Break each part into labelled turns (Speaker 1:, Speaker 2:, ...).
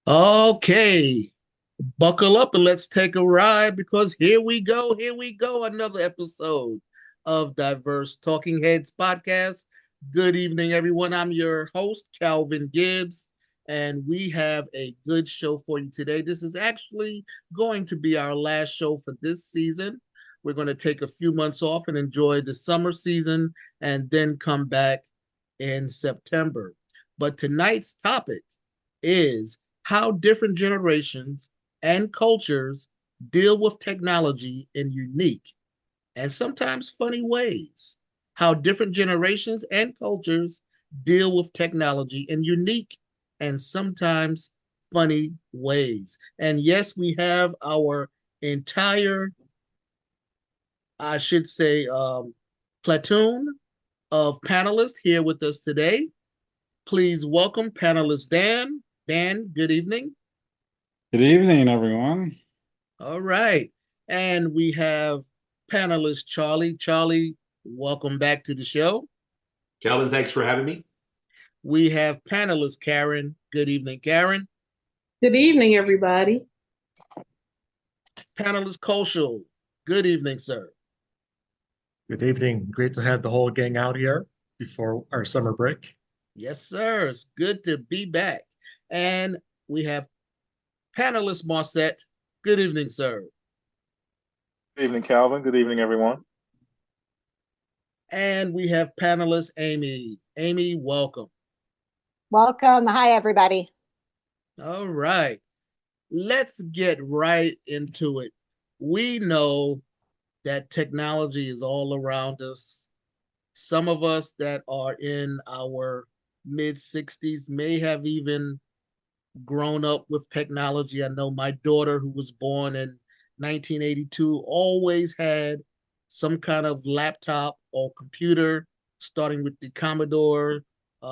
Speaker 1: Okay, buckle up and let's take a ride because here we go, another episode of Diverse Talking Heads podcast. Good evening, everyone. I'm your host, Calvin Gibbs, and we have a good show for you today. This is actually going to be our last show for this season. We're going to take a few months off and enjoy the summer season and then come back in September. But tonight's topic is how different generations and cultures deal with technology in unique and sometimes funny ways. How different generations and cultures deal with technology in unique and sometimes funny ways. And yes, we have our entire, I should say, platoon of panelists here with us today. Please welcome panelist Dan. Dan, good evening.
Speaker 2: Good evening, everyone.
Speaker 1: All right. And we have panelist Charlie. Charlie, welcome back to the show.
Speaker 3: Calvin, thanks for having me.
Speaker 1: We have panelist Karen. Good evening, Karen.
Speaker 4: Good evening, everybody.
Speaker 1: Panelist Koshal. Good evening, sir.
Speaker 5: Good evening. Great to have the whole gang out here before our summer break.
Speaker 1: Yes, sir. It's good to be back. And we have panelist Marset. Good evening, sir.
Speaker 6: Good evening, Calvin. Good evening, everyone.
Speaker 1: And we have panelist Amy. Amy, welcome.
Speaker 7: Welcome. Hi, everybody.
Speaker 1: All right. Let's get right into it. We know that technology is all around us. Some of us that are in our mid 60s may have even grown up with technology. I know my daughter, who was born in 1982, always had some kind of laptop or computer, starting with the Commodore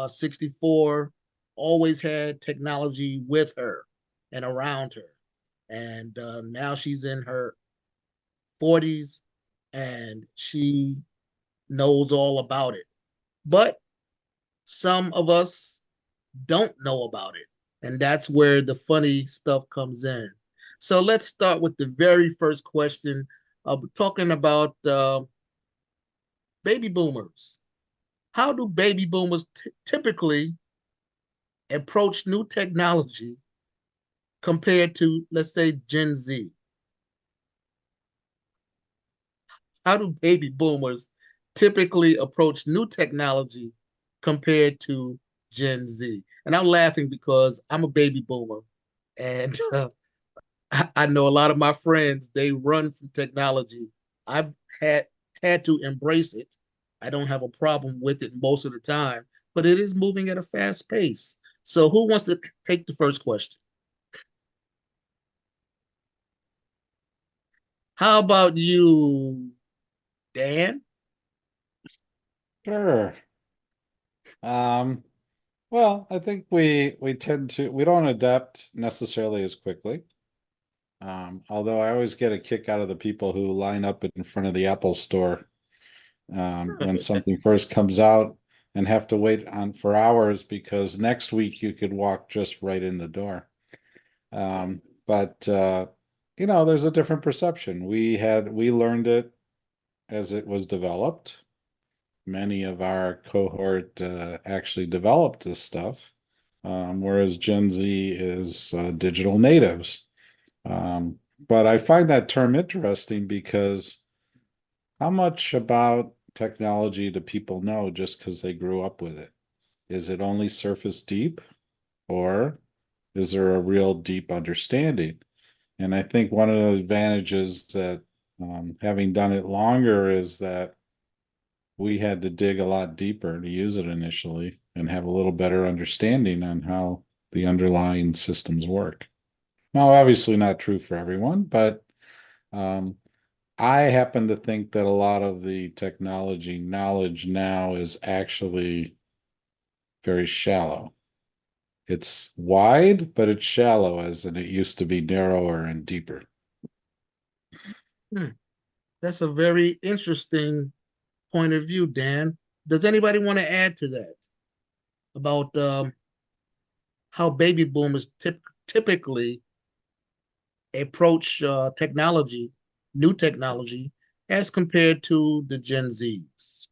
Speaker 1: 64, always had technology with her and around her. And now she's in her 40s and she knows all about it. But some of us don't know about it. And that's where the funny stuff comes in. So let's start with the very first question. Talking about baby boomers. How do baby boomers typically approach new technology compared to, let's say, Gen Z? How do baby boomers typically approach new technology compared to Gen Z? And I'm laughing because I'm a baby boomer, and I know a lot of my friends, they run from technology. I've had had to embrace it. I don't have a problem with it most of the time, but it is moving at a fast pace. So who wants to take the first question? How about you, Dan?
Speaker 2: Sure. Um, well, I think we tend to we don't adapt necessarily as quickly. Although I always get a kick out of the people who line up in front of the Apple store when something first comes out and have to wait on for hours because next week you could walk just right in the door. But there's a different perception. We learned it as it was developed. Many of our cohort actually developed this stuff, whereas Gen Z is digital natives. But I find that term interesting because how much about technology do people know just because they grew up with it? Is it only surface deep, or is there a real deep understanding? And I think one of the advantages that having done it longer is that we had to dig a lot deeper to use it initially and have a little better understanding on how the underlying systems work. Now, obviously not true for everyone, but um, I happen to think that a lot of the technology knowledge now is actually very shallow. It's wide, but it's shallow, as in it used to be narrower and deeper.
Speaker 1: Hmm, that's a very interesting point of view, Dan. Does anybody want to add to that about how baby boomers typically approach technology, new technology, as compared to the Gen Zs?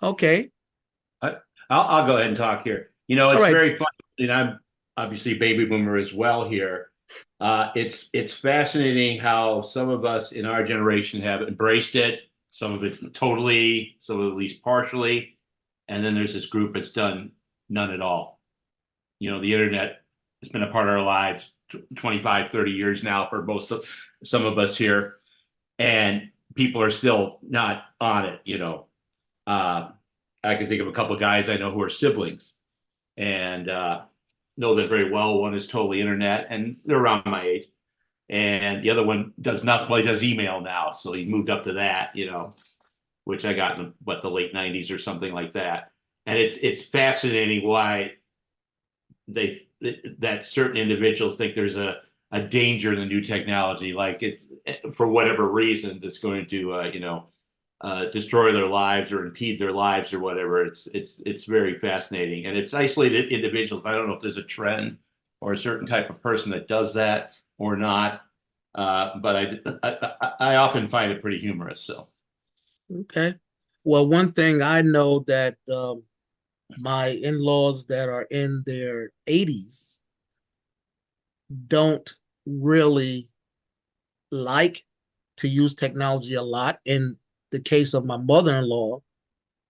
Speaker 1: Okay.
Speaker 3: I, I'll go ahead and talk here.
Speaker 1: All
Speaker 3: It's
Speaker 1: right.
Speaker 3: very fun, and I'm obviously a baby boomer as well here. It's fascinating how some of us in our generation have embraced it, some of it totally, some of it at least partially, and then there's this group that's done none at all. The internet has been a part of our lives 25, 30 years now for some of us here, and people are still not on it. Uh, I can think of a couple of guys I know who are siblings and know them very well. One is totally internet, and they're around my age. And the other one does nothing. Well, he does email now, so he moved up to that, which I got in the late '90s or something like that. And it's fascinating why that certain individuals think there's a danger in the new technology, like it's for whatever reason that's going to destroy their lives or impede their lives or whatever. It's very fascinating, and it's isolated individuals. I don't know if there's a trend or a certain type of person that does that or not, but I often find it pretty humorous. So
Speaker 1: Okay. Well, one thing I know that my in-laws that are in their 80s don't really like to use technology a lot. In the case of my mother-in-law,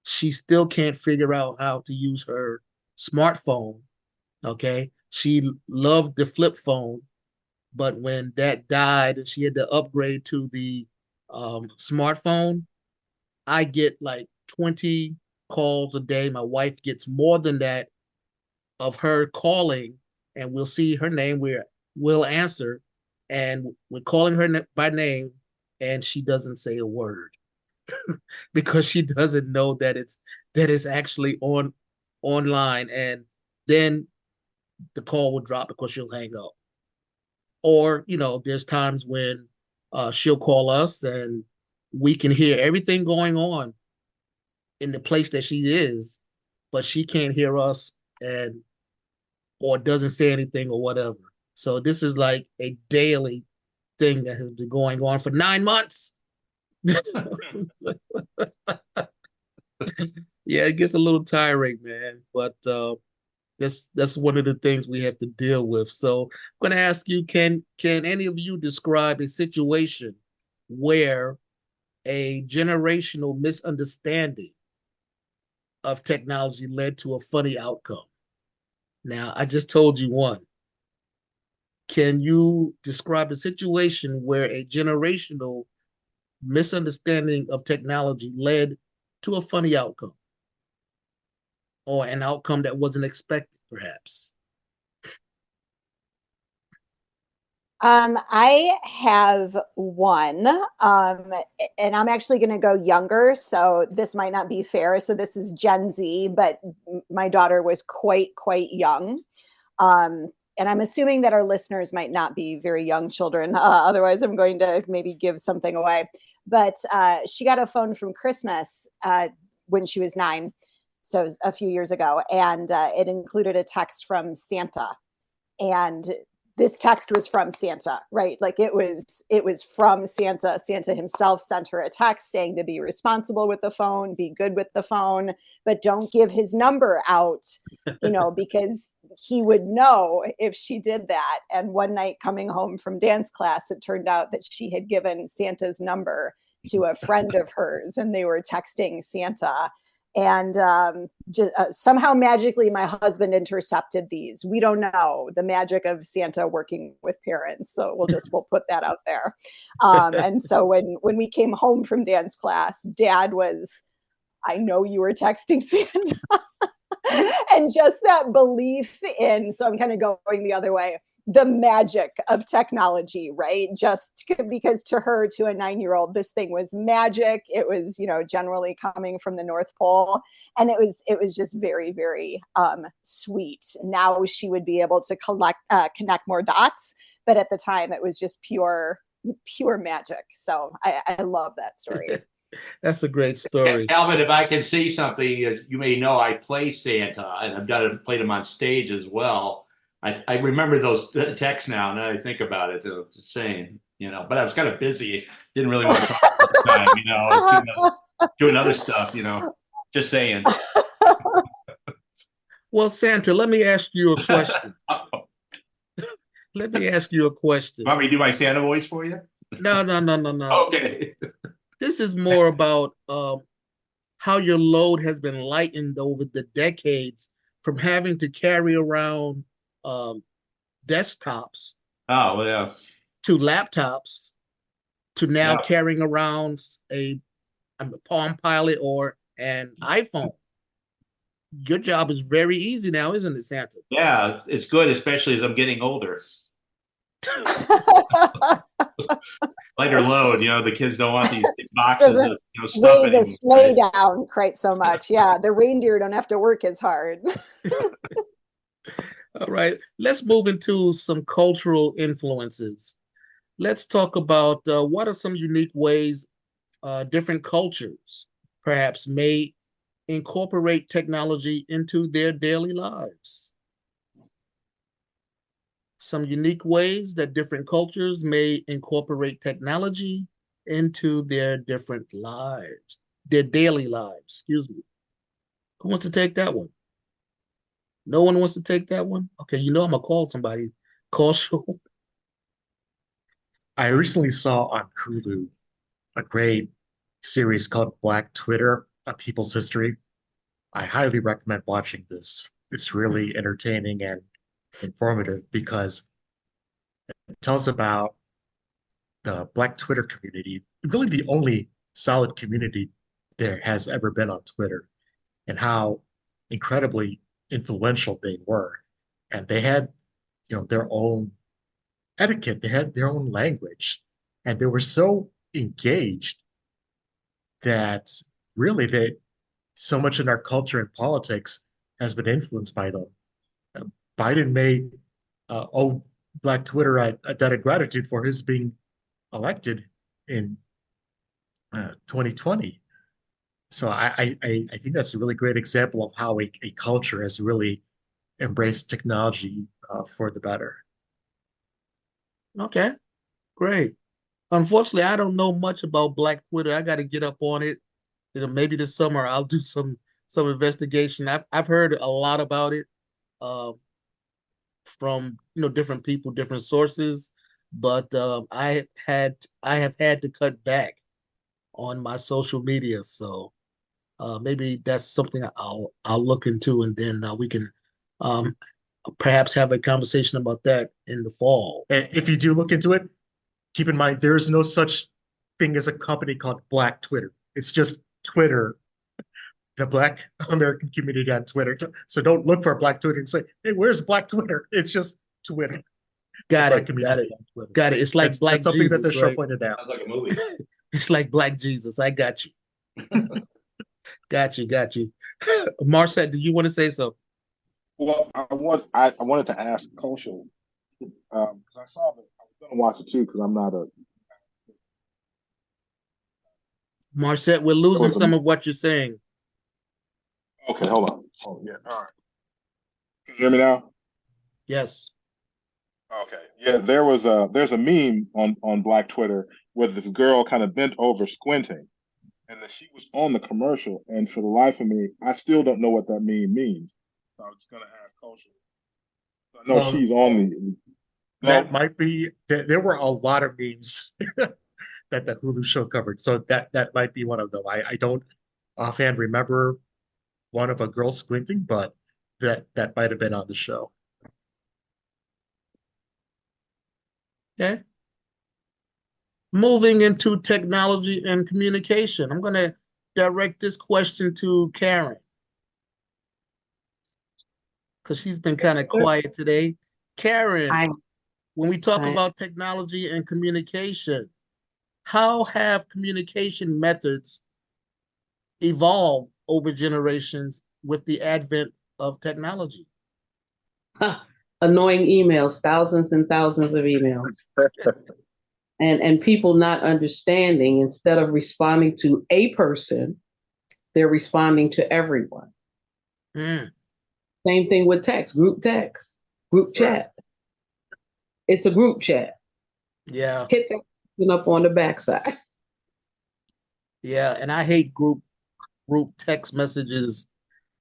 Speaker 1: she still can't figure out how to use her smartphone. Okay. She loved the flip phone, but when that died and she had to upgrade to the smartphone, I get like 20 calls a day. My wife gets more than that of her calling, and we'll see her name. We'll answer, and we're calling her by name, and she doesn't say a word because she doesn't know that it's actually online, and then the call will drop because she'll hang up. Or there's times when she'll call us and we can hear everything going on in the place that she is, but she can't hear us and or doesn't say anything or whatever. So this is like a daily thing that has been going on for 9 months. Yeah, it gets a little tiring, man. But that's one of the things we have to deal with. So I'm going to ask you, can any of you describe a situation where a generational misunderstanding of technology led to a funny outcome? Now, I just told you one. Can you describe a situation where a generational misunderstanding of technology led to a funny outcome or an outcome that wasn't expected, perhaps?
Speaker 7: I have one, and I'm actually going to go younger, so this might not be fair. So this is Gen Z, but my daughter was quite young. And I'm assuming that our listeners might not be very young children. Otherwise, I'm going to maybe give something away. But she got a phone from Christmas when she was 9, so it was a few years ago, and it included a text from Santa. And this text was from Santa, right? Like it was from Santa. Santa himself sent her a text saying to be responsible with the phone, be good with the phone, but don't give his number out, because he would know if she did that. And one night coming home from dance class, it turned out that she had given Santa's number to a friend of hers, and they were texting Santa. And somehow magically my husband intercepted these. We don't know the magic of Santa working with parents, so we'll put that out there. And so when we came home from dance class, Dad was, I know you were texting Santa. And just that belief in, so I'm kind of going the other way, the magic of technology, right? Just because to her, to a 9-year-old, this thing was magic. It was, generally coming from the North Pole. And it was just very, very sweet. Now she would be able to connect more dots. But at the time, it was just pure magic. So I love that story.
Speaker 1: That's a great story.
Speaker 3: Calvin, if I can see something, as you may know, I play Santa, and I've played him on stage as well. I remember those texts now that I think about it. Just saying, but I was kind of busy. Didn't really want to talk at the time, I was doing other stuff, just saying.
Speaker 1: Well, Santa, let me ask you a question. Let me ask you a question.
Speaker 3: Want me to do my Santa voice for you?
Speaker 1: No.
Speaker 3: Okay.
Speaker 1: This is more about how your load has been lightened over the decades from having to carry around desktops
Speaker 3: Oh, well, yeah.
Speaker 1: to laptops to now
Speaker 3: Yeah.
Speaker 1: carrying around a Palm Pilot or an iPhone. Your job is very easy now, isn't it, Santa?
Speaker 3: Yeah, it's good, especially as I'm getting older. Lighter load, the kids don't want these boxes of stuff
Speaker 7: weigh the
Speaker 3: anymore.
Speaker 7: sleigh down quite so much. Yeah, the reindeer don't have to work as hard.
Speaker 1: All right, let's move into some cultural influences. Let's talk about what are some unique ways different cultures perhaps may incorporate technology into their daily lives. Some unique ways that different cultures may incorporate technology into their different lives, their daily lives, excuse me. Who wants to take that one? No one wants to take that one? Okay, I'm gonna call somebody. Call show.
Speaker 5: I recently saw on Hulu a great series called Black Twitter, A People's History. I highly recommend watching this. It's really entertaining and informative because it tells about the Black Twitter community, really the only solid community there has ever been on Twitter, and how incredibly influential they were. And they had, their own etiquette, they had their own language, and they were so engaged that really so much in our culture and politics has been influenced by them. Biden may owe Black Twitter a debt of gratitude for his being elected in 2020. So I think that's a really great example of how a culture has really embraced technology for the better.
Speaker 1: Okay, great. Unfortunately, I don't know much about Black Twitter. I got to get up on it. Maybe this summer I'll do some investigation. I've heard a lot about it from different people, different sources, but I have had to cut back on my social media. So maybe that's something I'll look into, and then we can um, perhaps have a conversation about that in the fall.
Speaker 5: And if you do look into it, keep in mind there is no such thing as a company called Black Twitter. It's just Twitter, the Black American community on Twitter. So don't look for Black Twitter and say, "Hey, where's Black Twitter?" It's just Twitter.
Speaker 1: Got
Speaker 5: Black
Speaker 1: it. Got it.
Speaker 5: on Twitter.
Speaker 1: Got it. It's like Black
Speaker 5: that's something
Speaker 1: Jesus,
Speaker 5: that the show
Speaker 1: right?
Speaker 5: pointed out.
Speaker 3: Sounds like a movie.
Speaker 1: It's like Black Jesus. I got you. Got you. Got you. Marcette, do you want to say something?
Speaker 6: Well, I wanted to ask Kosho because I saw that I was going to watch it too because I'm not a.
Speaker 1: Marcette, we're losing some of what you're saying.
Speaker 6: Okay, hold on. Oh yeah, all right. Can you hear me now?
Speaker 1: Yes.
Speaker 6: Okay, yeah. There's a meme on Black Twitter where this girl kind of bent over squinting, and then she was on the commercial, and for the life of me, I still don't know what that meme means. So I was just gonna ask Kosho. I know she's on the.
Speaker 5: That might be. There were a lot of memes that the Hulu show covered, so that might be one of them. I don't offhand remember one of a girl squinting, but that might have been on the show.
Speaker 1: Okay. Moving into technology and communication, I'm going to direct this question to Karen because she's been kind of quiet today. Karen, when we talk about technology and communication, how have communication methods evolved over generations with the advent of technology?
Speaker 4: Annoying emails, thousands and thousands of emails. and people not understanding, instead of responding to a person, they're responding to everyone.
Speaker 1: Mm,
Speaker 4: Same thing with text, group chat. It's a group chat.
Speaker 1: yeah,
Speaker 4: Hit that button up on the backside.
Speaker 1: yeah, and I hate group text messages,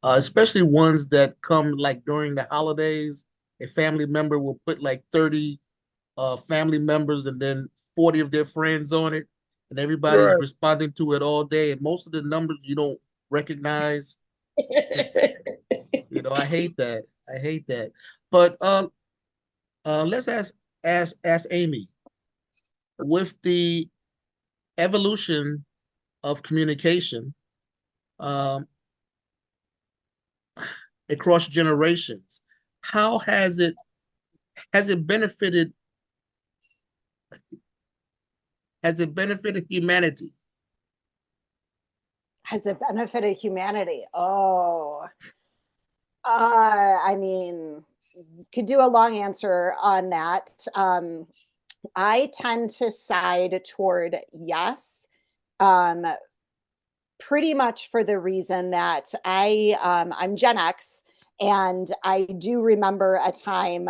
Speaker 1: especially ones that come like during the holidays. A family member will put like 30 family members and then 40 of their friends on it, and everybody's
Speaker 5: Right.
Speaker 1: responding to it all day. And most of the numbers you don't recognize. You know, I hate that. I hate that. But let's ask Amy, with the evolution of communication um, across generations, how has it benefited humanity?
Speaker 7: Has it benefited humanity? Oh, I mean, could do a long answer on that. I tend to side toward yes. Um, Pretty much for the reason that I'm Gen X, and I do remember a time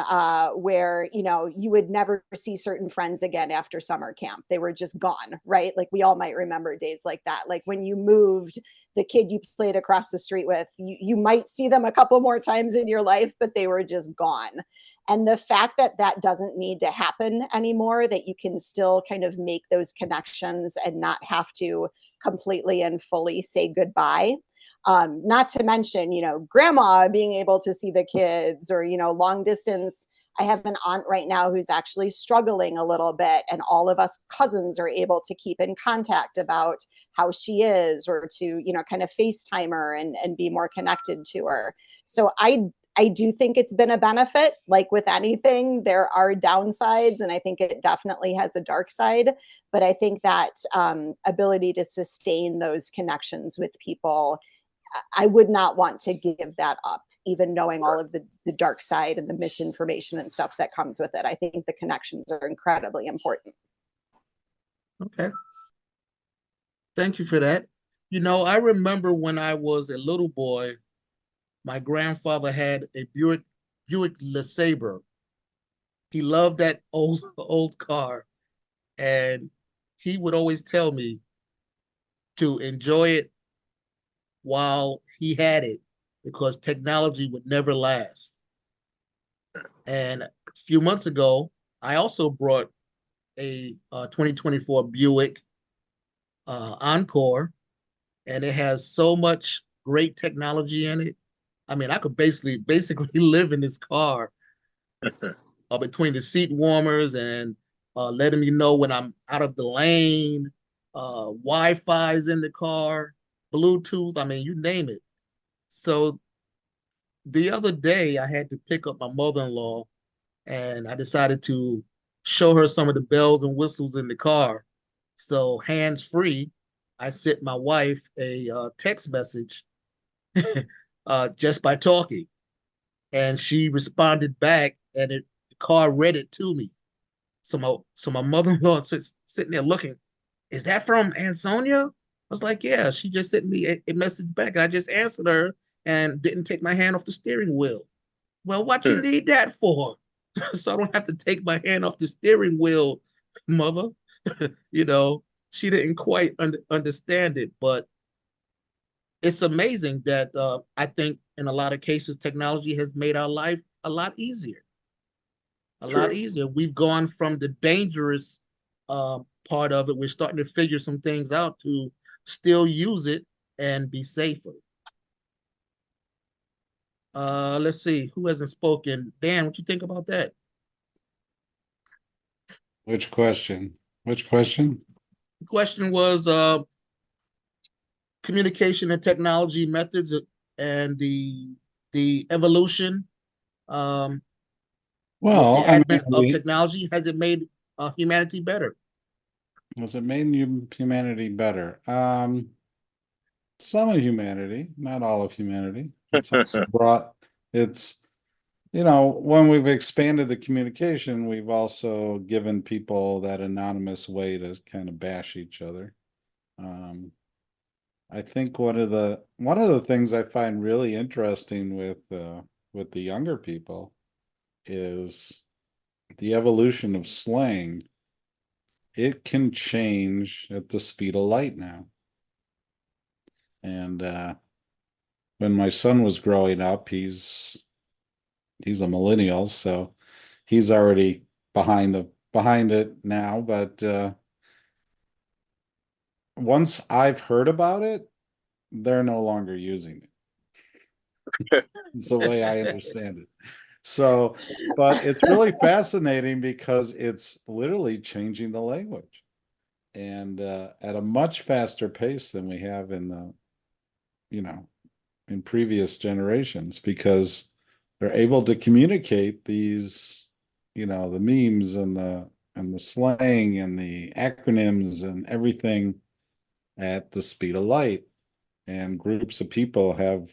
Speaker 7: where you would never see certain friends again after summer camp. They were just gone, right? Like we all might remember days like that. Like when you moved, the kid you played across the street with, you might see them a couple more times in your life, but they were just gone. And the fact that that doesn't need to happen anymore, that you can still kind of make those connections and not have to completely and fully say goodbye. Not to mention, grandma being able to see the kids, or, long distance. I have an aunt right now who's actually struggling a little bit, and all of us cousins are able to keep in contact about how she is, or to, kind of FaceTime her and be more connected to her. So I do think it's been a benefit. Like with anything, there are downsides, and I think it definitely has a dark side. But I think that ability to sustain those connections with people, I would not want to give that up, even knowing all of the dark side and the misinformation and stuff that comes with it. I think the connections are incredibly important.
Speaker 1: Okay, thank you for that. I remember when I was a little boy, my grandfather had a Buick LeSabre. He loved that old old car, and he would always tell me to enjoy it while he had it, because technology would never last. And a few months ago, I also brought a 2024 Buick Encore, and it has so much great technology in it. I mean, I could basically live in this car, between the seat warmers and letting me know when I'm out of the lane. Wi-Fi is in the car, Bluetooth. I mean, you name it. So the other day, I had to pick up my mother-in-law, and I decided to show her some of the bells and whistles in the car. So hands-free, I sent my wife a text message just by talking, and she responded back, and the car read it to me. So my mother-in-law sitting there looking. Is that from Ansonia? I was like, yeah. She just sent me a message back, and I just answered her and didn't take my hand off the steering wheel. Well, what you need that for? So I don't have to take my hand off the steering wheel, mother. you know, she didn't quite understand it, but it's amazing that I think in a lot of cases technology has made our life a lot easier. A lot
Speaker 5: True.
Speaker 1: easier. We've gone from the dangerous part of it. We're starting to figure some things out to still use it and be safer. Let's see who hasn't spoken. Dan, what you think about that?
Speaker 2: Which question? Which question?
Speaker 1: The question was communication and technology methods, and the evolution, um, with
Speaker 2: Well,
Speaker 1: the
Speaker 2: I mean,
Speaker 1: advent of technology. Has it made humanity better?
Speaker 2: has it made humanity better? Some of humanity, not all of humanity. It's also brought it's when we've expanded the communication, we've also given people that anonymous way to kind of bash each other. I think one of the things I find really interesting with the younger people is the evolution of slang. It can change at the speed of light now. And when my son was growing up, he's a millennial, so he's already behind it now. But once I've heard about it, they're no longer using it. It's the way I understand it. So, but it's really fascinating because it's literally changing the language, and at a much faster pace than we have you know, in previous generations, because they're able to communicate these, the memes and the slang and the acronyms and everything at the speed of light. And groups of people have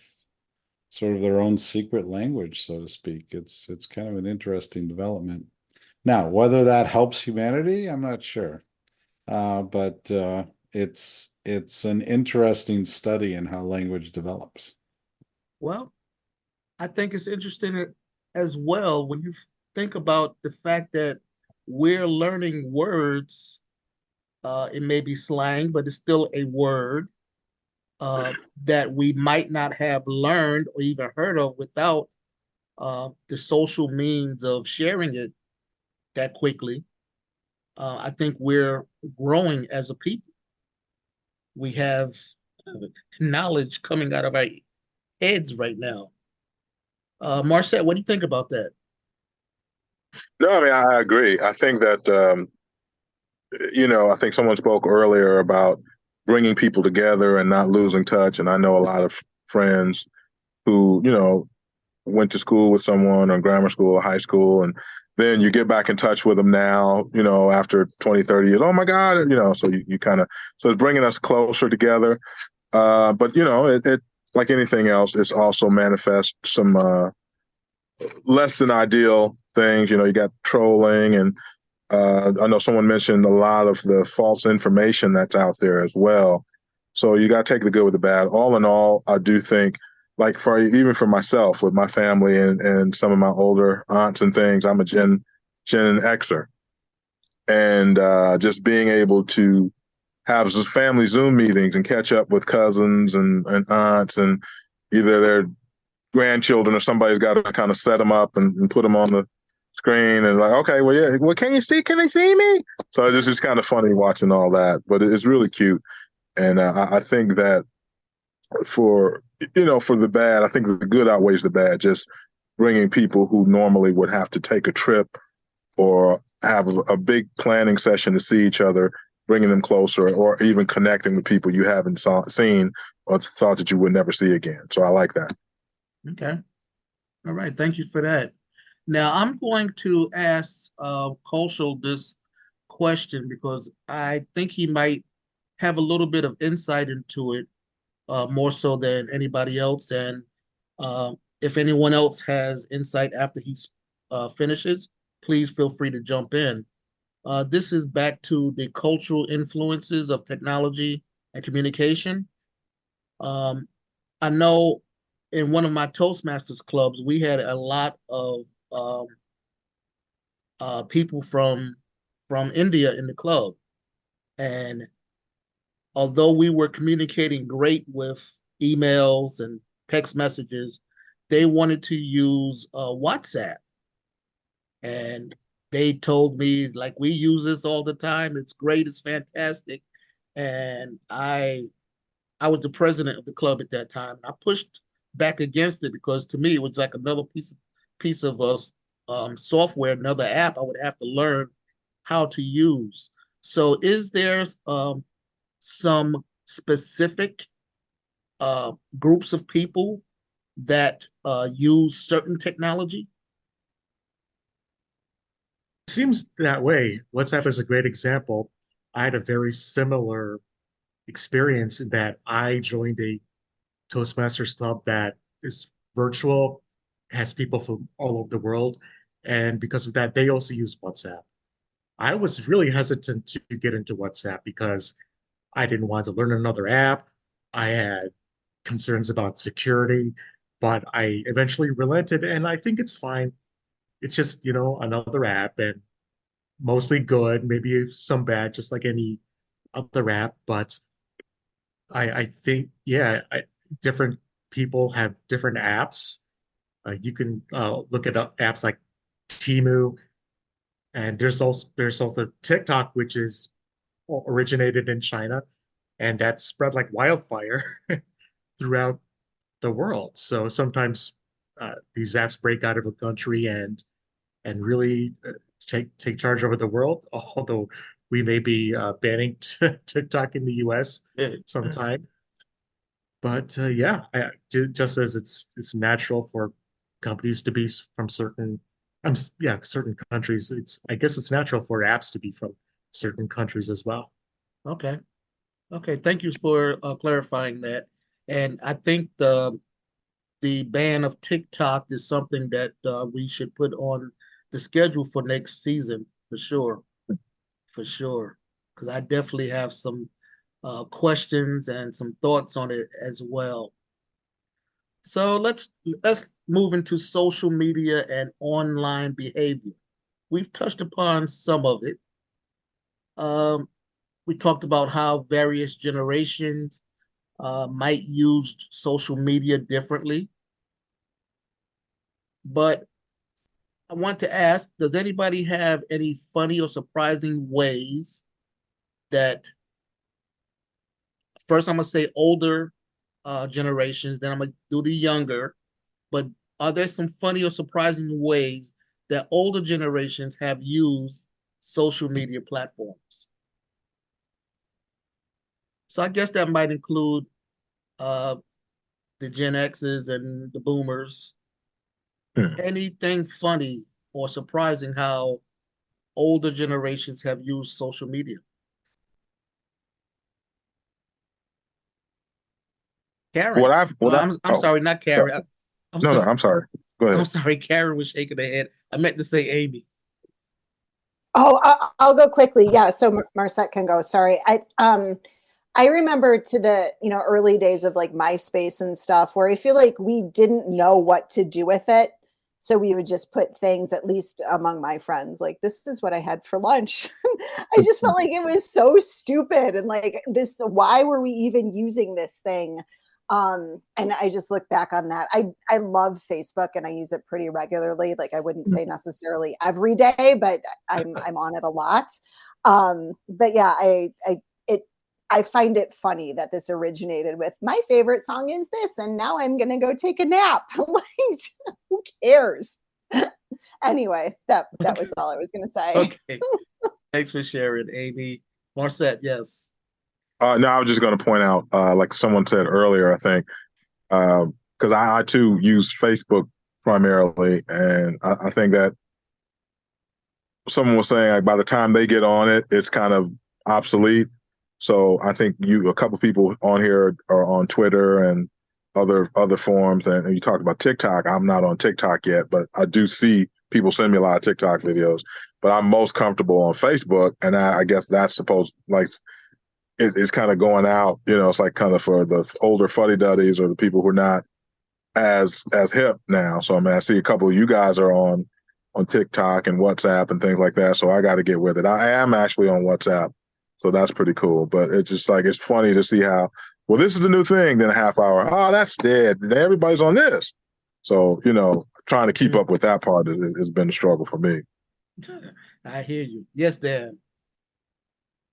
Speaker 2: sort of their own secret language, so to speak. It's kind of an interesting development. Now, whether that helps humanity, I'm not sure. But it's an interesting study in how language develops.
Speaker 1: Well, I think it's interesting as well when you think about the fact that we're learning words. It may be slang, but it's still a word that we might not have learned or even heard of without the social means of sharing it that quickly. I think we're growing as a people. We have knowledge coming out of our heads right now. Marcette, what do you think about that?
Speaker 6: No, I mean, I agree. I think that, I think someone spoke earlier about bringing people together and not losing touch. And I know a lot of friends who, went to school with someone or grammar school or high school. And then you get back in touch with them now, after 20, 30 years. Oh my God, so you kind of, so it's bringing us closer together. But, it like anything else, it's also manifest some less than ideal things. You got trolling, and I know someone mentioned a lot of the false information that's out there as well. So you got to take the good with the bad. All in all, I do think, like even for myself with my family and some of my older aunts and things, I'm a Gen Xer, and just being able to have family Zoom meetings and catch up with cousins and aunts, and either their grandchildren or somebody's got to kind of set them up and put them on the screen and like, okay, well, yeah, well, can they see me? So it's just kind of funny watching all that, but it's really cute. And I think that for the bad, I think the good outweighs the bad. Just bringing people who normally would have to take a trip or have a big planning session to see each other, bringing them closer, or even connecting with people you haven't seen or thought that you would never see again. So I like that.
Speaker 1: Okay. All right. Thank you for that. Now I'm going to ask Kaushal this question because I think he might have a little bit of insight into it, more so than anybody else. And if anyone else has insight after he finishes, please feel free to jump in. This is back to the cultural influences of technology and communication. Um, I know in one of my Toastmasters clubs, we had a lot of um, people from India in the club, and although we were communicating great with emails and text messages, they wanted to use WhatsApp, and they told me like we use this all the time. It's great. It's fantastic, and I was the president of the club at that time. I pushed back against it because to me it was like another piece of software, another app I would have to learn how to use. So, is there some specific groups of people that use certain technology?
Speaker 5: Seems that way. WhatsApp is a great example. I had a very similar experience in that I joined a Toastmasters club that is virtual. has people from all over the world. And because of that, they also use WhatsApp. I was really hesitant to get into WhatsApp because I didn't want to learn another app. I had concerns about security, but I eventually relented, and I think it's fine. It's just, another app and mostly good, maybe some bad, just like any other app. But I think, yeah, different people have different apps. You can look at apps like Timu, and there's also TikTok, which is originated in China, and that spread like wildfire throughout the world. So sometimes these apps break out of a country and really take charge over the world. Although we may be banning TikTok in the U.S. sometime, but yeah, just as it's natural for companies to be from certain, yeah, certain countries. I guess it's natural for apps to be from certain countries as well.
Speaker 1: Okay. Okay. Thank you for clarifying that. And I think the ban of TikTok is something that we should put on the schedule for next season for sure. For sure. Because I definitely have some questions and some thoughts on it as well. So let's move into social media and online behavior. We've touched upon some of it. Um, we talked about how various generations might use social media differently. But I want to ask, does anybody have any funny or surprising ways that first I'm gonna say older generations, then I'm gonna do the younger, but are there some funny or surprising ways that older generations have used social media platforms? So I guess that might include uh, the Gen X's and the Boomers.
Speaker 6: Hmm.
Speaker 1: Anything funny or surprising how older generations have used social media? Karen.
Speaker 6: What I
Speaker 1: I'm
Speaker 6: oh
Speaker 1: sorry, not
Speaker 6: no
Speaker 1: Karen. I'm
Speaker 6: no,
Speaker 1: sorry.
Speaker 6: I'm sorry. Go
Speaker 1: I'm
Speaker 6: ahead.
Speaker 1: sorry. Karen was shaking her head. I meant to say Amy.
Speaker 7: Oh, I'll go quickly. Yeah, so Marcette can go. Sorry. I remember to the, early days of like MySpace and stuff where I feel like we didn't know what to do with it. So we would just put things, at least among my friends, like this is what I had for lunch. I just felt like it was so stupid and like this, why were we even using this thing? And I just look back on that. I love Facebook and I use it pretty regularly. Like I wouldn't say necessarily every day, but I'm on it a lot. But yeah, I find it funny that this originated with my favorite song is this, and now I'm gonna go take a nap. Like, who cares? Anyway, that
Speaker 1: Okay.
Speaker 7: was all I was gonna say.
Speaker 1: Okay. Thanks for sharing, Amy. Marcette, yes.
Speaker 6: No, I was just going to point out, like someone said earlier, I think, because I too use Facebook primarily, and I think that someone was saying like by the time they get on it, it's kind of obsolete. So I think a couple people on here are on Twitter and other forums, and you talked about TikTok. I'm not on TikTok yet, but I do see people send me a lot of TikTok videos. But I'm most comfortable on Facebook, and I guess that's supposed like it's kind of going out. It's like kind of for the older fuddy duddies or the people who are not as hip now. So I mean, I see a couple of you guys are on TikTok and WhatsApp and things like that. So I got to get with it. I am actually on WhatsApp, so that's pretty cool. But it's just like it's funny to see how well this is the new thing. Then a half hour, oh that's dead. Everybody's on this. So trying to keep up with that part has been a struggle for me.
Speaker 1: I hear you. Yes, Dan.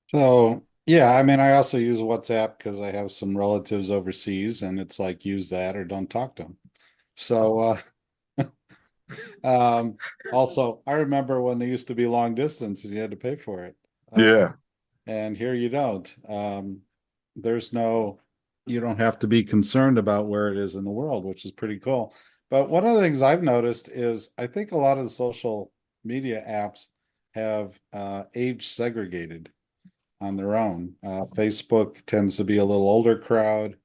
Speaker 2: So yeah, I mean, I also use WhatsApp because I have some relatives overseas, and it's like use that or don't talk to them. So also, I remember when they used to be long distance and you had to pay for it.
Speaker 6: Yeah.
Speaker 2: And here you don't. There's no, you don't have to be concerned about where it is in the world, which is pretty cool. But one of the things I've noticed is I think a lot of the social media apps have age segregated on their own. Facebook tends to be a little older crowd.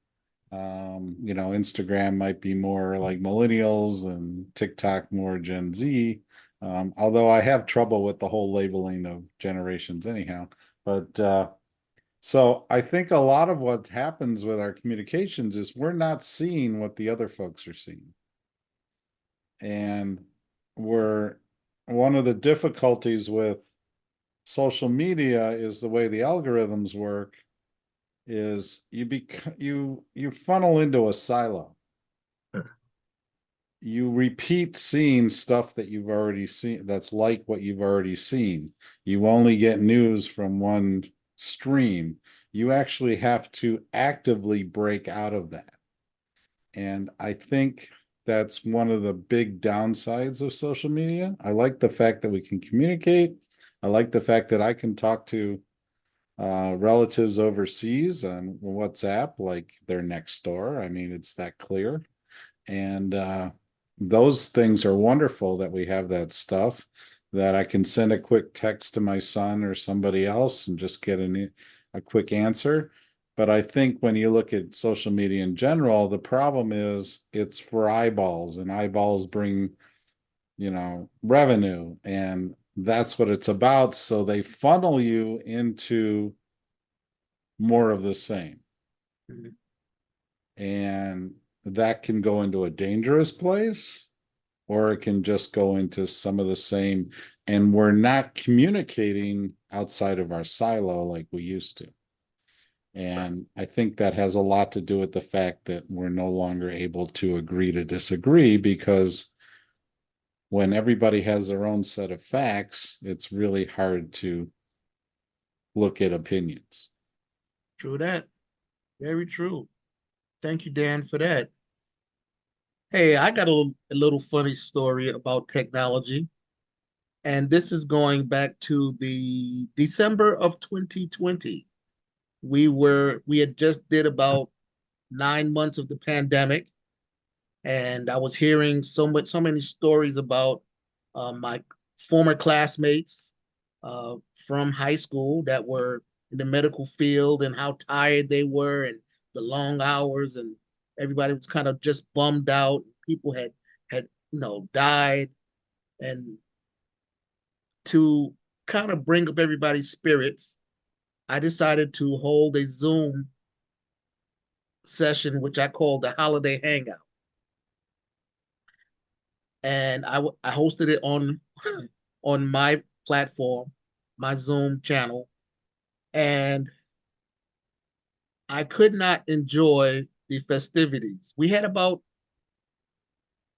Speaker 2: Instagram might be more like millennials and TikTok more Gen Z. Although I have trouble with the whole labeling of generations anyhow. But so I think a lot of what happens with our communications is we're not seeing what the other folks are seeing. And we're one of the difficulties with social media is the way the algorithms work is you funnel into a silo. You repeat seeing stuff that you've already seen that's like what you've already seen. You only get news from one stream. You actually have to actively break out of that. And I think that's one of the big downsides of social media. I like the fact that we can communicate. I like the fact that I can talk to relatives overseas on WhatsApp, like they're next door. I mean, it's that clear. And those things are wonderful that we have that stuff that I can send a quick text to my son or somebody else and just get a quick answer. But I think when you look at social media in general, the problem is it's for eyeballs, and eyeballs bring, revenue, and that's what it's about. So they funnel you into more of the same.
Speaker 1: Mhm.
Speaker 2: And that can go into a dangerous place, or it can just go into some of the same. And we're not communicating outside of our silo like we used to. And I think that has a lot to do with the fact that we're no longer able to agree to disagree, because when everybody has their own set of facts, it's really hard to look at opinions.
Speaker 1: True that. Very true. Thank you, Dan, for that. Hey, I got a little funny story about technology, and this is going back to the December of 2020. We had just did about 9 months of the pandemic, and I was hearing so many stories about my former classmates uh, from high school that were in the medical field and how tired they were and the long hours, and everybody was kind of just bummed out. People had died, and to kind of bring up everybody's spirits, I decided to hold a Zoom session, which I called the Holiday Hangout, and I hosted it on on my platform, my Zoom channel, and I could not enjoy the festivities. We had about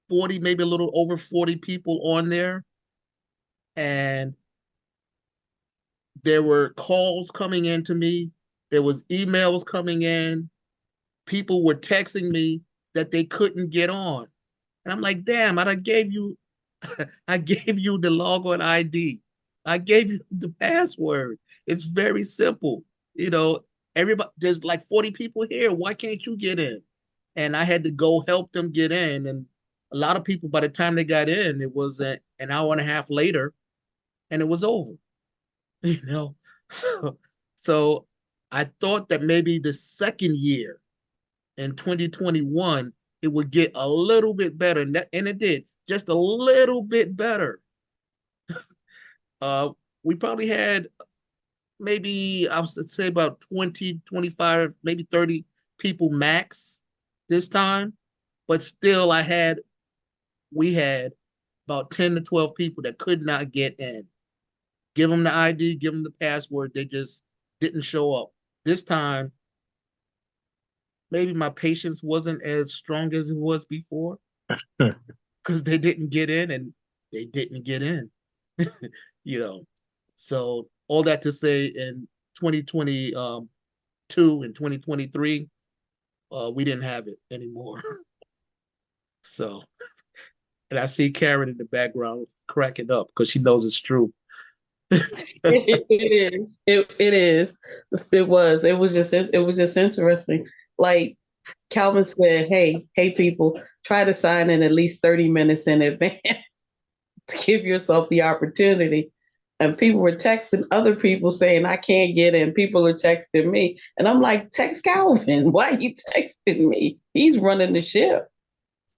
Speaker 1: 40, maybe a little over 40 people on there, and there were calls coming in to me, there was emails coming in, people were texting me that they couldn't get on. And I'm like, damn, I gave you I gave you the logon ID. I gave you the password. It's very simple. You know, everybody, there's like 40 people here. Why can't you get in? And I had to go help them get in. And a lot of people, by the time they got in, it was an hour and a half later and it was over. You know, so, so I thought that maybe the second year in 2021, it would get a little bit better. And it did, just a little bit better. We probably had maybe, I would say about 20, 25, maybe 30 people max this time. But still, we had about 10 to 12 people that could not get in. Give them the ID, give them the password. They just didn't show up. This time, maybe my patience wasn't as strong as it was before because they didn't get in and they didn't get in. you know. So all that to say, in 2022 and 2023, we didn't have it anymore. So, and I see Karen in the background cracking up because she knows it's true.
Speaker 4: It is. It is. It was. It was just interesting. Like Calvin said, hey, people, try to sign in at least 30 minutes in advance to give yourself the opportunity. And people were texting other people saying, I can't get in. People are texting me. And I'm like, text Calvin. Why are you texting me? He's running the ship.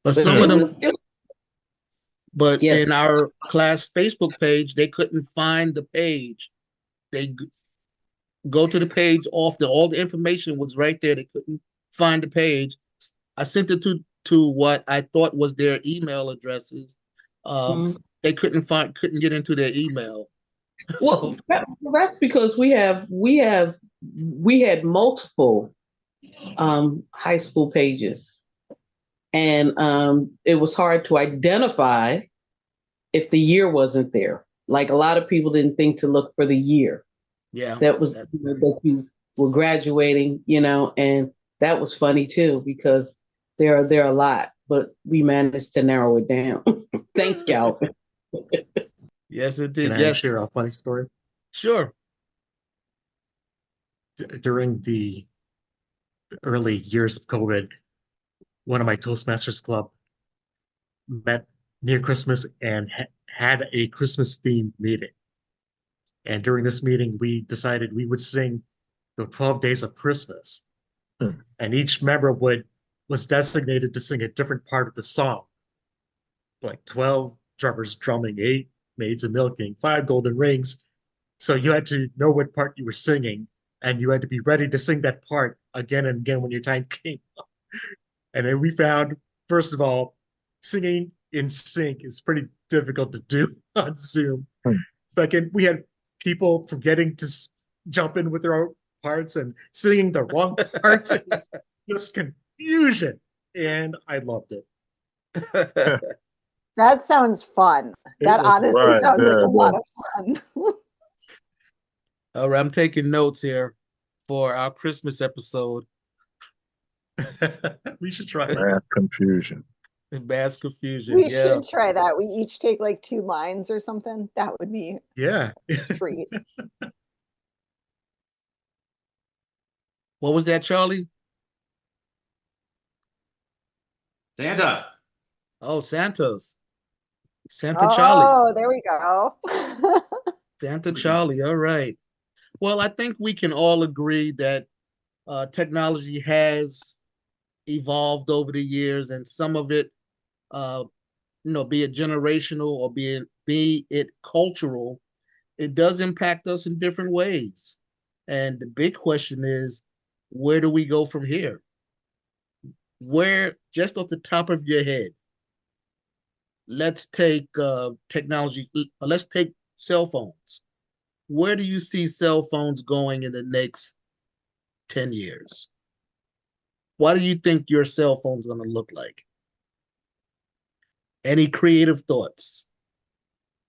Speaker 1: But
Speaker 4: But
Speaker 1: some of
Speaker 4: it
Speaker 1: them,
Speaker 4: was,
Speaker 1: but in
Speaker 4: yes.
Speaker 1: our class Facebook page, they couldn't find the page. They go to the page off the all the information was right there. They couldn't find the page. I sent it to what I thought was their email addresses.
Speaker 4: Mhm.
Speaker 1: They couldn't get into their email.
Speaker 4: Well,
Speaker 1: So
Speaker 4: that's because we had multiple high school pages, and it was hard to identify if the year wasn't there. Like a lot of people didn't think to look for the year
Speaker 1: yeah,
Speaker 4: that was
Speaker 1: that,
Speaker 4: that you were graduating, and that was funny too because there are a lot, but we managed to narrow it down. Thanks, Calvin.
Speaker 1: yes, it
Speaker 5: Can
Speaker 1: did.
Speaker 5: I
Speaker 1: Yes,
Speaker 5: share a funny story?
Speaker 1: sure.
Speaker 5: During the early years of COVID, one of my Toastmasters club met near Christmas and had a Christmas themed meeting. And during this meeting, we decided we would sing the 12 Days of Christmas. And each member was designated to sing a different part of the song, like 12 drummers drumming, 8 maids a milking, 5 golden rings. So you had to know what part you were singing, and you had to be ready to sing that part again and again when your time came. And then we found, first of all, singing in sync is pretty difficult to do on Zoom. Second, we had people forgetting to jump in with their own parts and singing the wrong parts. It was just confusion. And I loved it.
Speaker 7: That sounds fun.
Speaker 5: It
Speaker 7: That
Speaker 5: was
Speaker 7: honestly
Speaker 6: Right.
Speaker 7: sounds like
Speaker 6: Yeah,
Speaker 7: a
Speaker 6: yeah.
Speaker 7: lot of fun.
Speaker 1: All right, I'm taking notes here for our Christmas episode.
Speaker 5: we should try it.
Speaker 6: Math confusion.
Speaker 1: Mass confusion.
Speaker 7: We
Speaker 1: Yeah.
Speaker 7: should try that. We each take like 2 lines or something. That would be
Speaker 5: Yeah.
Speaker 7: a treat.
Speaker 1: What was that, Charlie?
Speaker 3: Santa.
Speaker 1: Oh, Santa's. Santa Charlie.
Speaker 7: Oh, there we go.
Speaker 1: Santa Charlie. All right. Well, I think we can all agree that technology has evolved over the years, and some of it, uh, be it generational or be it cultural, it does impact us in different ways. And the big question is, where do we go from here? Where, just off the top of your head, let's take technology, let's take cell phones. Where do you see cell phones going in the next 10 years? What do you think your cell phone's going to look like? Any creative thoughts?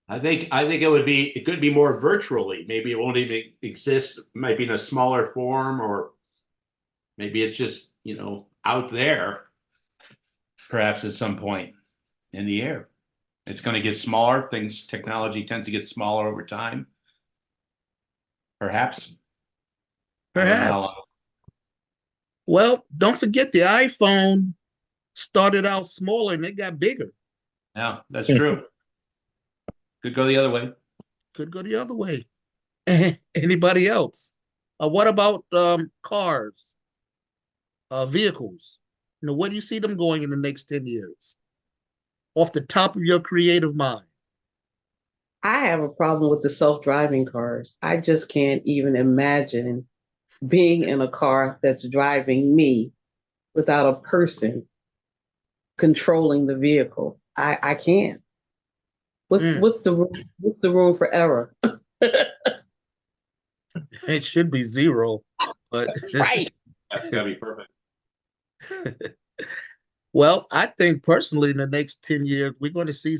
Speaker 3: I think it could be more virtually. Maybe it won't even exist, might be in a smaller form, or maybe it's just, out there, perhaps at some point in the air. It's going to get smaller. Technology tends to get smaller over time. Perhaps. I don't know how
Speaker 1: Perhaps.
Speaker 3: long.
Speaker 1: Well, don't forget the iPhone started out smaller and it got bigger.
Speaker 3: Yeah, that's true. Could go the other way.
Speaker 1: Could go the other way. Anybody else? What about cars, vehicles? Where do you see them going in the next 10 years? Off the top of your creative mind.
Speaker 4: I have a problem with the self-driving cars. I just can't even imagine being in a car that's driving me without a person controlling the vehicle. I can't.
Speaker 1: Mm,
Speaker 4: What's the room for error?
Speaker 1: it should be zero, but
Speaker 4: Right.
Speaker 3: That's gotta be perfect.
Speaker 1: well, I think personally in the next 10 years, we're going to see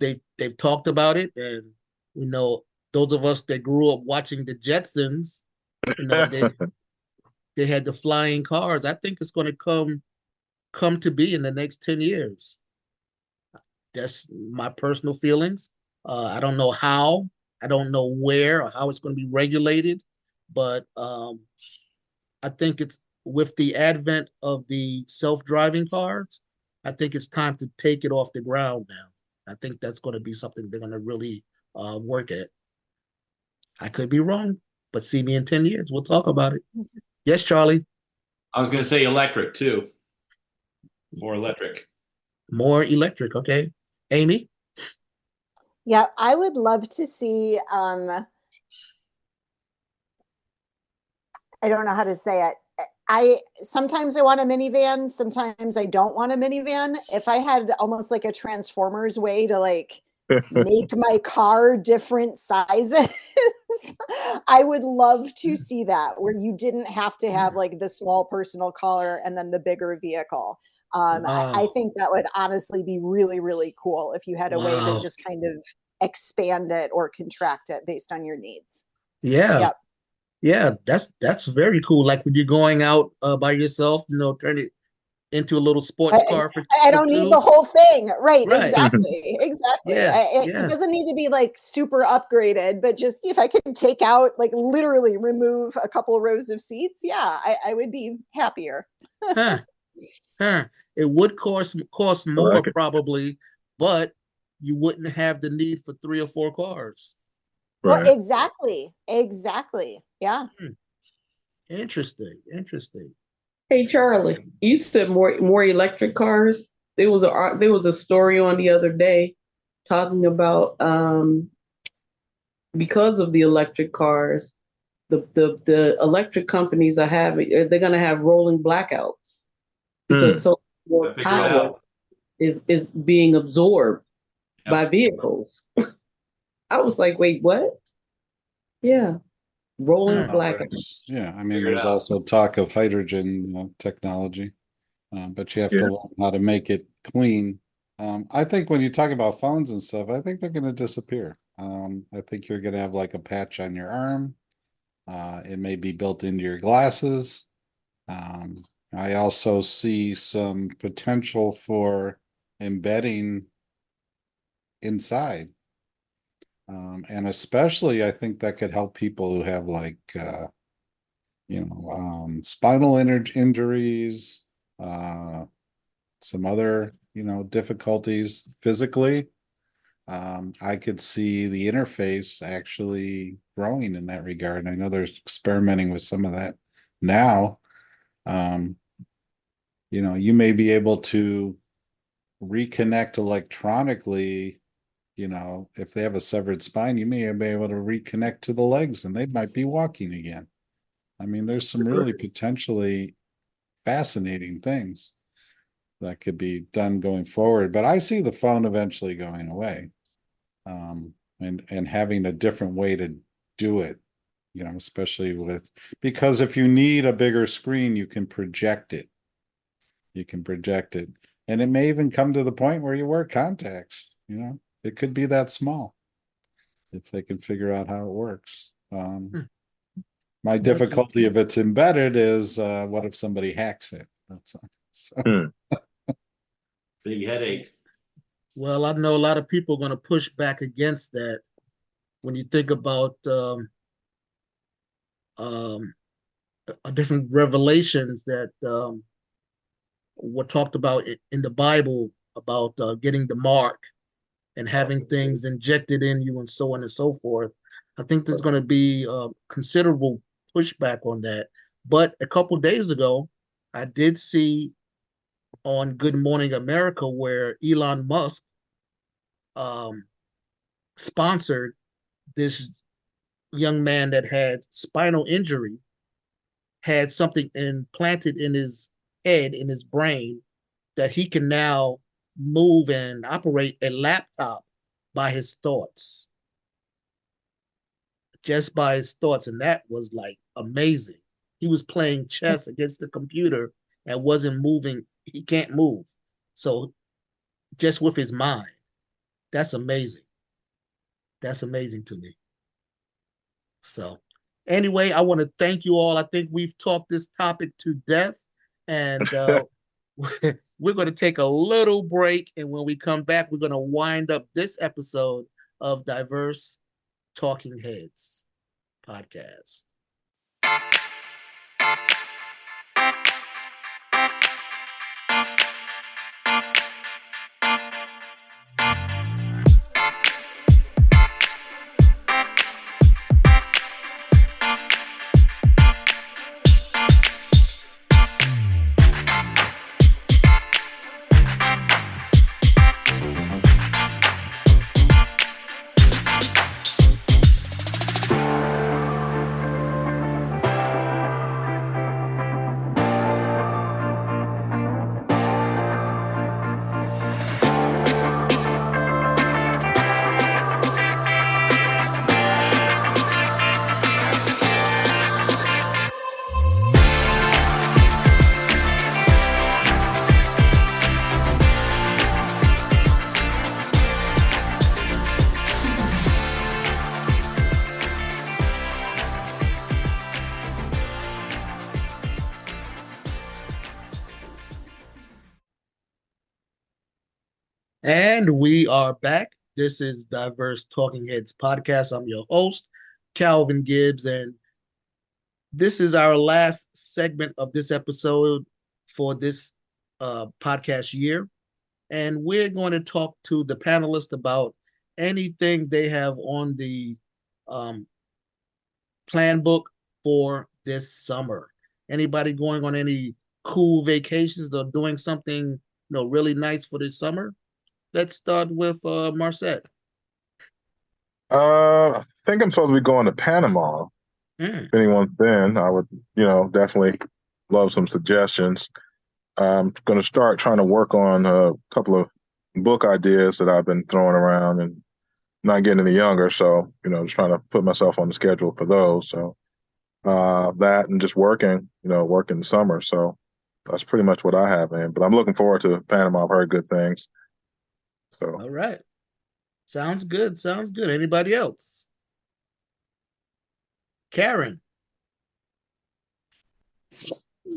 Speaker 1: they've talked about it. And, those of us that grew up watching the Jetsons, they had the flying cars. I think it's going to come to be in the next 10 years. That's my personal feelings. I don't know how, I don't know where or how it's going to be regulated, but I think it's with the advent of the self-driving cars, I think it's time to take it off the ground now. I think that's going to be something they're going to really work at. I could be wrong, but see me in 10 years. We'll talk about it. Yes, Charlie.
Speaker 3: I was going to say electric too. More electric.
Speaker 1: More electric. Okay. Amy?
Speaker 7: Yeah, I would love to see I don't know how to say it. I sometimes I want a minivan, sometimes I don't want a minivan. If I had almost like a Transformers way to like make my car different sizes, I would love to see that where you didn't have to have like the small personal car and then the bigger vehicle. I
Speaker 1: Wow.
Speaker 7: think that would honestly be really, really cool if you had a way to
Speaker 1: Wow.
Speaker 7: just kind of expand it or contract it based on your needs.
Speaker 1: Yeah.
Speaker 7: Yep.
Speaker 1: Yeah, that's very cool. Like when you're going out by yourself, turn it into a little sports
Speaker 7: I,
Speaker 1: car
Speaker 7: I
Speaker 1: for
Speaker 7: don't need
Speaker 1: two.
Speaker 7: the whole thing. Right.
Speaker 1: Right.
Speaker 7: Exactly. Exactly.
Speaker 1: Yeah.
Speaker 7: It
Speaker 1: Yeah.
Speaker 7: doesn't need to be like super upgraded, but just if I could take out, like literally remove a couple rows of seats, yeah, I would be happier.
Speaker 1: Huh. Huh. It would cost more
Speaker 5: Right.
Speaker 1: probably, but you wouldn't have the need for three or four cars.
Speaker 7: Well,
Speaker 5: Right.
Speaker 7: exactly. Exactly. Yeah.
Speaker 1: Hmm. Interesting. Interesting.
Speaker 4: Hey Charlie, you said more electric cars. There was a story on the other day talking about because of the electric cars, the electric companies they're going to have rolling blackouts because so
Speaker 3: I
Speaker 4: more
Speaker 3: figured it
Speaker 4: power
Speaker 3: out.
Speaker 4: is being absorbed
Speaker 3: Yep.
Speaker 4: by vehicles. I was like, wait, what? Yeah, rolling
Speaker 1: Hmm.
Speaker 4: blackouts.
Speaker 2: Yeah, I mean,
Speaker 3: Figure it
Speaker 2: there's
Speaker 3: out.
Speaker 2: also talk of hydrogen technology, but you have to
Speaker 5: Yeah.
Speaker 2: learn how to make it clean. I think when you talk about phones and stuff, I think they're going to disappear. I think you're going to have like a patch on your arm. It may be built into your glasses. I also see some potential for embedding inside. And especially, I think that could help people who have like, spinal injuries, some other, difficulties physically. I could see the interface actually growing in that regard. I know they're experimenting with some of that now. Um, you may be able to reconnect electronically. If they have a severed spine, you may be able to reconnect to the legs and they might be walking again. I mean, there's some really potentially fascinating things that could be done going forward. But I see the phone eventually going away, and having a different way to do it. Especially because if you need a bigger screen, you can project it. You can project it, and it may even come to the point where you wear contacts. It could be that small if they can figure out how it works.
Speaker 1: Hmm.
Speaker 2: My
Speaker 1: That's
Speaker 2: difficulty if it's embedded is what if somebody hacks it? That's so.
Speaker 3: Big headache.
Speaker 1: well, I know a lot of people are going to push back against that when you think about um, different revelations that were talked about in the Bible about getting the mark and having things injected in you and so on and so forth. I think there's going to be considerable pushback on that. But a couple days ago, I did see on Good Morning America where Elon Musk um, sponsored this young man that had spinal injury, had something implanted in his head, in his brain, that he can now move and operate a laptop by his thoughts, just by his thoughts. And that was like amazing. He was playing chess against the computer and wasn't moving. He can't move. So just with his mind, that's amazing. That's amazing to me. So, anyway, I want to thank you all. I think we've talked this topic to death, and we're going to take a little break. And when we come back, we're going to wind up this episode of Diverse Talking Heads podcast. And we are back. This is Diverse Talking Heads Podcast. I'm your host, Calvin Gibbs, and this is our last segment of this episode for this podcast year. And we're going to talk to the panelists about anything they have on the um, plan book for this summer. Anybody going on any cool vacations or doing something really nice for this summer? Let's start with Marcette.
Speaker 6: I think I'm supposed to be going to Panama.
Speaker 1: Mm.
Speaker 6: If anyone's been, I would, definitely love some suggestions. I'm going to start trying to work on a couple of book ideas that I've been throwing around and not getting any younger. So, just trying to put myself on the schedule for those. So that and just working the summer. So that's pretty much what I have, man. But I'm looking forward to Panama. I've heard good things. So,
Speaker 1: All right. Sounds good. Sounds good. Anybody else? Karen.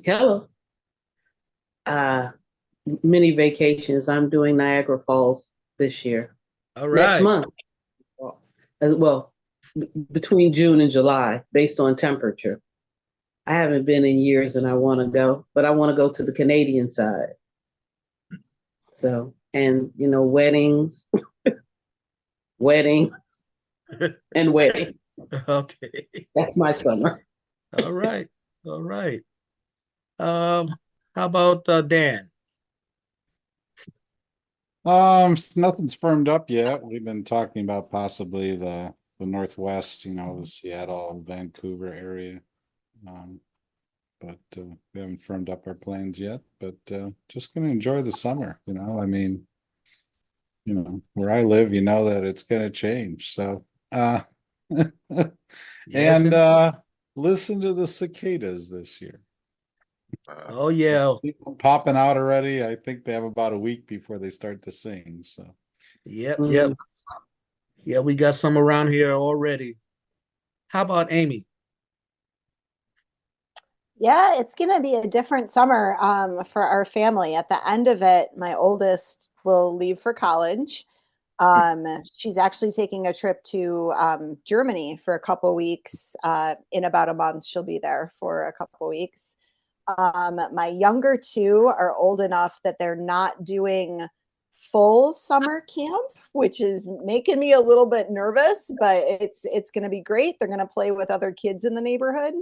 Speaker 4: Hello. Many vacations. I'm doing Niagara Falls this year.
Speaker 1: All
Speaker 4: Next
Speaker 1: right.
Speaker 4: month. As well, between June and July, based on temperature. I haven't been in years and I want to go, but I want to go to the Canadian side. So, and weddings, weddings, and weddings.
Speaker 1: Okay.
Speaker 4: That's my summer.
Speaker 1: All right. All right. How about Dan?
Speaker 2: Nothing's firmed up yet. We've been talking about possibly the Northwest, the Seattle, Vancouver area. But we haven't firmed up our plans yet. But just gonna enjoy the summer, I mean, where I live, that it's gonna change. So
Speaker 1: Yes,
Speaker 2: and listen to the cicadas this year.
Speaker 1: oh yeah.
Speaker 2: Popping out already. I think they have about a week before they start to sing. So
Speaker 1: Yep, yep. Yeah, we got some around here already. How about Amy?
Speaker 7: Yeah, it's going to be a different summer for our family. At the end of it, my oldest will leave for college. She's actually taking a trip to Germany for a couple weeks. In about a month, she'll be there for a couple weeks. My younger two are old enough that they're not doing full summer camp, which is making me a little bit nervous, but it's going to be great. They're going to play with other kids in the neighborhood.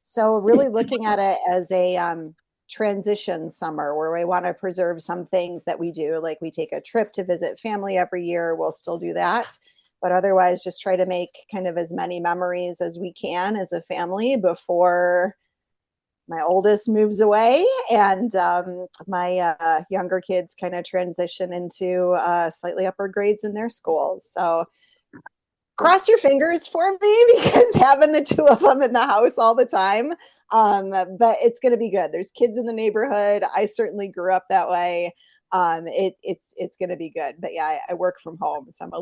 Speaker 7: So really looking at it as a transition summer where we want to preserve some things that we do, like we take a trip to visit family every year. We'll still do that. But otherwise, just try to make kind of as many memories as we can as a family before my oldest moves away and my younger kids kind of transition into slightly upper grades in their schools. So cross your fingers for me because having the two of them in the house all the time. But it's going to be good. There's kids in the neighborhood. I certainly grew up that way. It's going to be good. But yeah, I work from home, so I'm a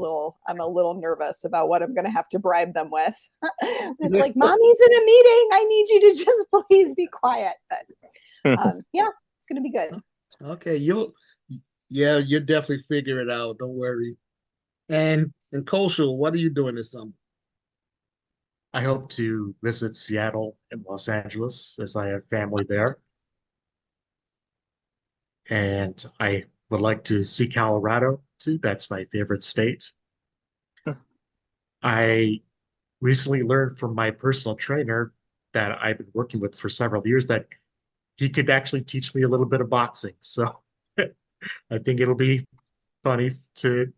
Speaker 7: little nervous about what I'm going to have to bribe them with. It's like, mommy's in a meeting. I need you to just please be quiet. But yeah, it's going to be good.
Speaker 1: Okay, you'll definitely figure it out. Don't worry. And Koshu, what are you doing this summer?
Speaker 5: I hope to visit Seattle and Los Angeles as I have family there. And I would like to see Colorado too. That's my favorite state. I recently learned from my personal trainer that I've been working with for several years that he could actually teach me a little bit of boxing. So I think it'll be funny to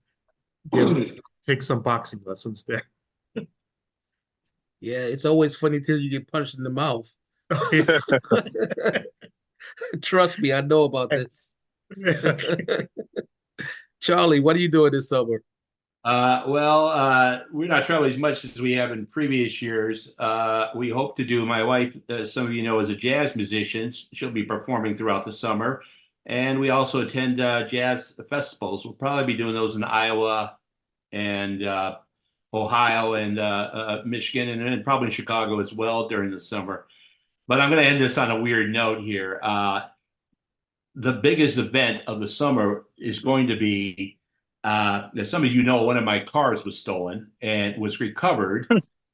Speaker 5: take some boxing lessons there.
Speaker 1: Yeah, it's always funny till you get punched in the mouth. Trust me, I know about this. Charlie, what are you doing this summer?
Speaker 3: We're not traveling as much as we have in previous years. We hope to do, my wife, some of you know, is a jazz musician. She'll be performing throughout the summer. And we also attend jazz festivals. We'll probably be doing those in Iowa and Ohio and Michigan and probably in Chicago as well during the summer. But I'm going to end this on a weird note here. The biggest event of the summer is going to be As some of you know, one of my cars was stolen and was recovered,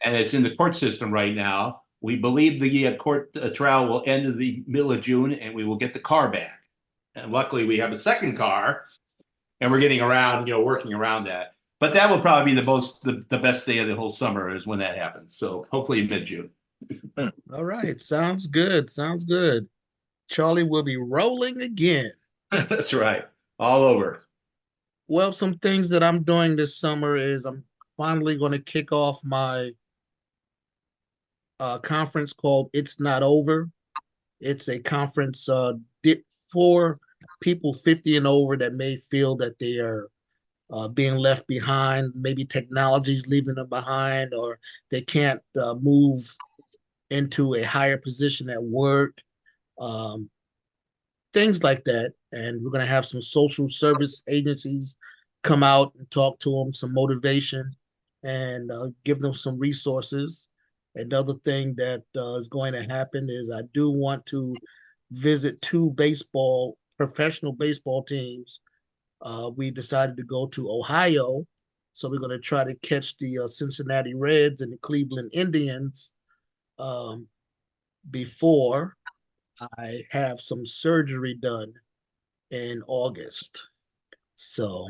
Speaker 3: and it's in the court system right now. We believe the court trial will end in the middle of June, and we will get the car back. And luckily, we have a second car, and we're getting around, working around that. But that will probably be the best day of the whole summer is when that happens. So hopefully mid-June.
Speaker 1: All right. Sounds good. Sounds good. Charlie will be rolling again.
Speaker 3: That's right. All over.
Speaker 1: Well, some things that I'm doing this summer is I'm finally going to kick off my conference called It's Not Over. It's a conference for people 50 and over that may feel that they are being left behind. Maybe technology's leaving them behind, or they can't move into a higher position at work. Um, Things like that. And we're going to have some social service agencies come out and talk to them, some motivation, and give them some resources. Another thing that is going to happen is I do want to visit two professional baseball teams. We decided to go to Ohio. So we're going to try to catch the Cincinnati Reds and the Cleveland Indians um, before I have some surgery done in August. So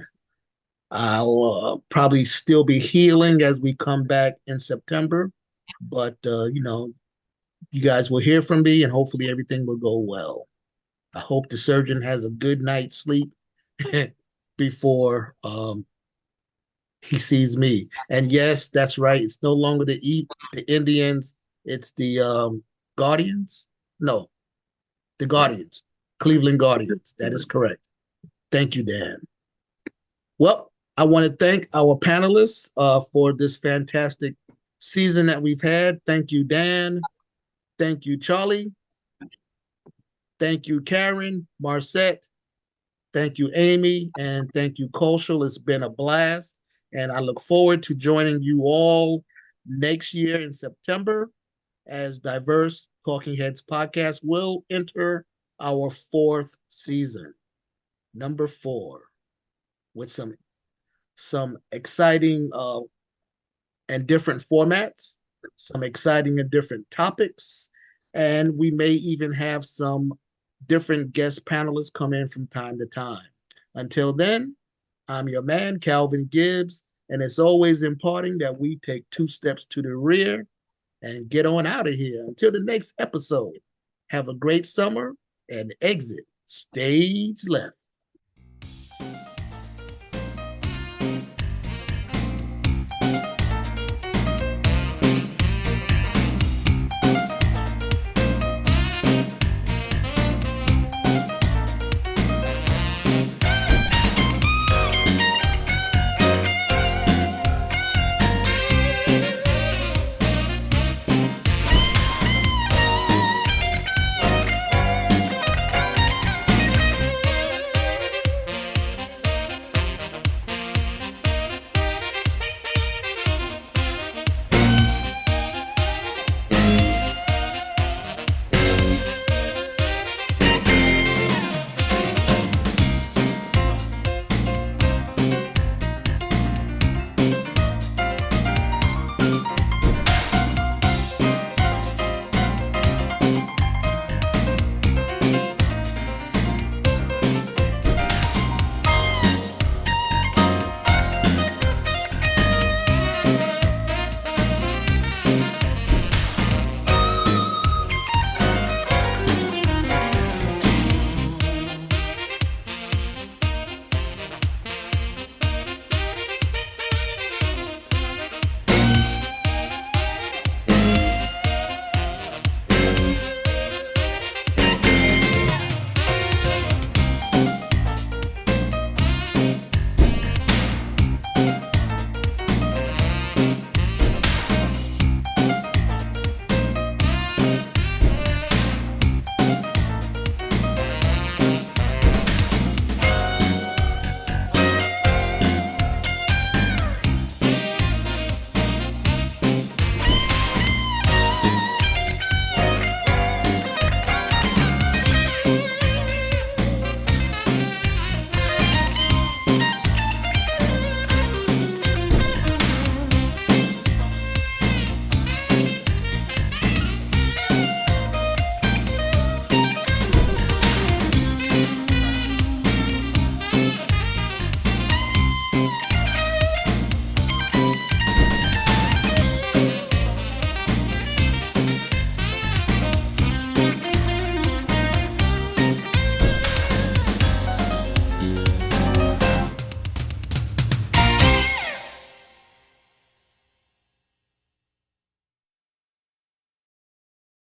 Speaker 1: I'll probably still be healing as we come back in September. But, you guys will hear from me and hopefully everything will go well. I hope the surgeon has a good night's sleep before he sees me. And yes, that's right. It's no longer the Indians. It's the Guardians. No, the Guardians, Cleveland Guardians. That is correct. Thank you, Dan. Well, I want to thank our panelists for this fantastic season that we've had. Thank you, Dan. Thank you, Charlie. Thank you, Karen, Marcette. Thank you, Amy. And thank you, Kaushal. It's been a blast. And I look forward to joining you all next year in September as Diverse Talking Heads podcast will enter our 4th season, number 4, with some exciting and different formats, some exciting and different topics, and we may even have some different guest panelists come in from time to time. Until then, I'm your man, Calvin Gibbs, and it's always important that we take 2 steps to the rear and get on out of here. Until the next episode, have a great summer and exit stage left.